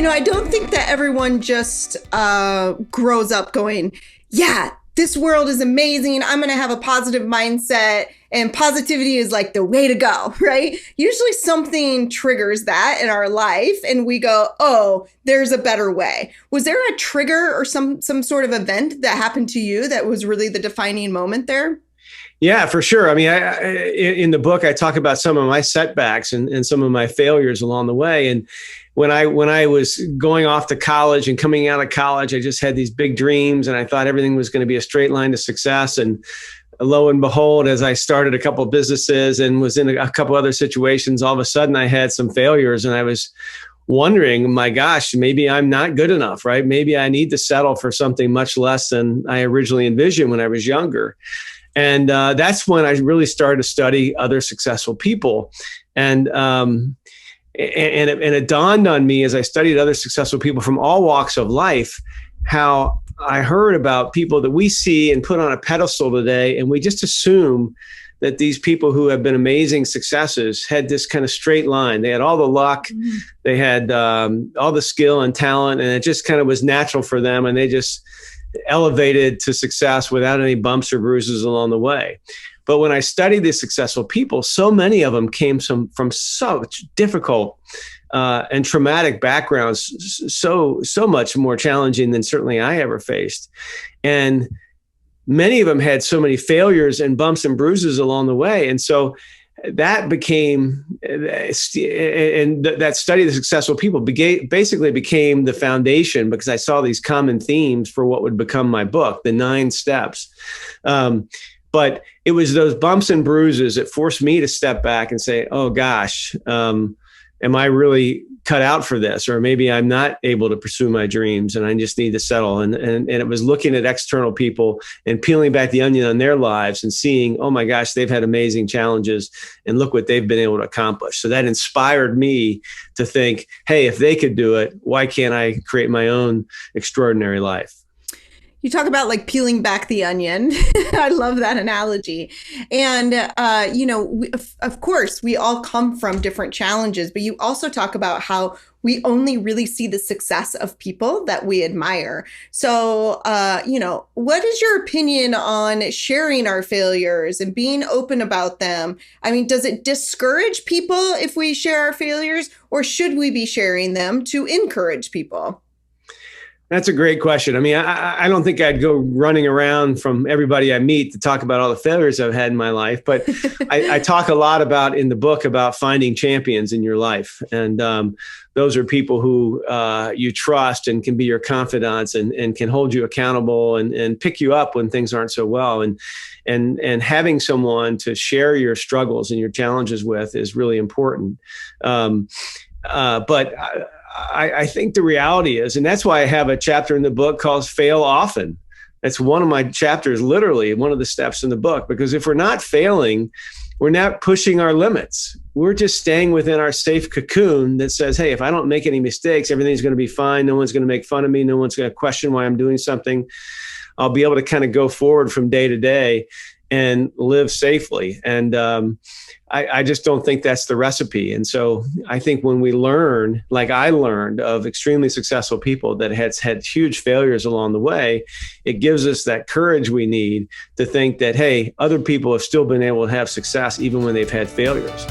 I don't think that everyone just grows up going, yeah, this world is amazing. I'm going to have a positive mindset and positivity is like the way to go, right? Usually something triggers that in our life and we go, oh, there's a better way. Was there a trigger or some sort of event that happened to you that was really the defining moment there? Yeah, for sure. I mean, in the book, I talk about some of my setbacks and some of my failures along the way. And when I was going off to college and coming out of college, I just had these big dreams and I thought everything was going to be a straight line to success. And lo and behold, as I started a couple of businesses and was in a couple other situations, all of a sudden I had some failures and I was wondering, my gosh, maybe I'm not good enough, right? Maybe I need to settle for something much less than I originally envisioned when I was younger. And that's when I really started to study other successful people. And it dawned on me as I studied other successful people from all walks of life, how I heard about people that we see and put on a pedestal today. And we just assume that these people who have been amazing successes had this kind of straight line. They had all the luck, they had all the skill and talent, and it just kind of was natural for them. And they just elevated to success without any bumps or bruises along the way. But when I studied these successful people, so many of them came from such difficult and traumatic backgrounds, so much more challenging than certainly I ever faced. And many of them had so many failures and bumps and bruises along the way. And so that became, and that study of the successful people basically became the foundation, because I saw these common themes for what would become my book, the 9 steps. But it was those bumps and bruises that forced me to step back and say, oh gosh, am I really cut out for this? Or maybe I'm not able to pursue my dreams and I just need to settle. And it was looking at external people and peeling back the onion on their lives and seeing, oh my gosh, they've had amazing challenges and look what they've been able to accomplish. So that inspired me to think, hey, if they could do it, why can't I create my own extraordinary life? You talk about like peeling back the onion. I love that analogy. And, of course, we all come from different challenges, but you also talk about how we only really see the success of people that we admire. So, what is your opinion on sharing our failures and being open about them? I mean, does it discourage people if we share our failures, or should we be sharing them to encourage people? That's a great question. I mean, I don't think I'd go running around from everybody I meet to talk about all the failures I've had in my life, but I talk a lot about in the book about finding champions in your life. And those are people who you trust and can be your confidants and can hold you accountable and pick you up when things aren't so well. And having someone to share your struggles and your challenges with is really important. But I think the reality is, and that's why I have a chapter in the book called Fail Often. That's one of my chapters, literally one of the steps in the book, because if we're not failing, we're not pushing our limits. We're just staying within our safe cocoon that says, hey, if I don't make any mistakes, everything's going to be fine. No one's going to make fun of me. No one's going to question why I'm doing something. I'll be able to kind of go forward from day to day and live safely. And I just don't think that's the recipe. And so I think when we learn, like I learned of extremely successful people that had huge failures along the way, it gives us that courage we need to think that, hey, other people have still been able to have success even when they've had failures.